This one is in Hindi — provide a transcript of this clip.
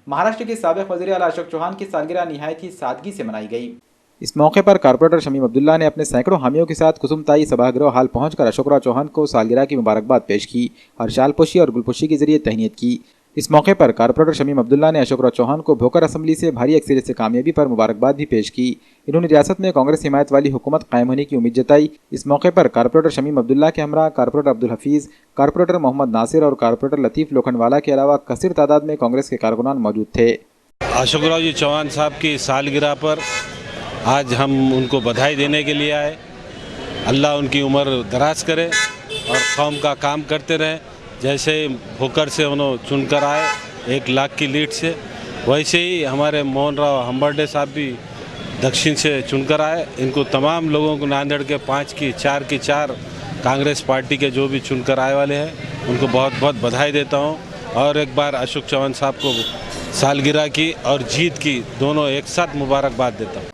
महाराष्ट्र के साबिक वज़ीर आला अशोक चौहान की सालगिरह निहायत ही सादगी से मनाई गई। इस मौके पर कारपोरेटर शमीम अब्दुल्ला ने अपने सैकड़ों हामियों के साथ कुसुमताई सभागृह हाल पहुंचकर अशोकराव चौहान को सालगिरह की मुबारकबाद पेश की और शालपोशी और गुलपोशी के जरिए तहनीत की। इस मौके पर कारपोरेटर शमीम अब्दुल्ला ने अशोकराव चौहान को भोकर असम्बली से भारी अक्सरियत से कामयाबी पर मुबारकबाद भी पेश की। इन्होंने रियासत में कांग्रेस हिमायत वाली हुकूमत कायम होने की उम्मीद जताई। इस मौके पर कारपोरेटर शमीम अब्दुल्ला के हमरा कारपोरेटर अब्दुल हफीज़, कारपोरेटर मोहम्मद नासिर और कारपोरेटर लतीफ़ लोखंडवाला के अलावा कसीर तादाद में कांग्रेस के कारकुनान मौजूद थे। अशोकराव जी चौहान साहब की सालगिरह पर आज हम उनको बधाई देने के लिए आए। अल्लाह उनकी उम्र दराज करे और कौम का काम करते रहे। जैसे भोकर से उन्होंने चुनकर आए 1 लाख की लीड से, वैसे ही हमारे मोहन राव हम्बर्डे साहब भी दक्षिण से चुनकर आए। इनको तमाम लोगों को नांदेड़ के 5 की 4 कांग्रेस पार्टी के जो भी चुनकर आए वाले हैं उनको बहुत बहुत बधाई देता हूं। और एक बार अशोक चौहान साहब को सालगिरह की और जीत की दोनों एक साथ मुबारकबाद देता हूं।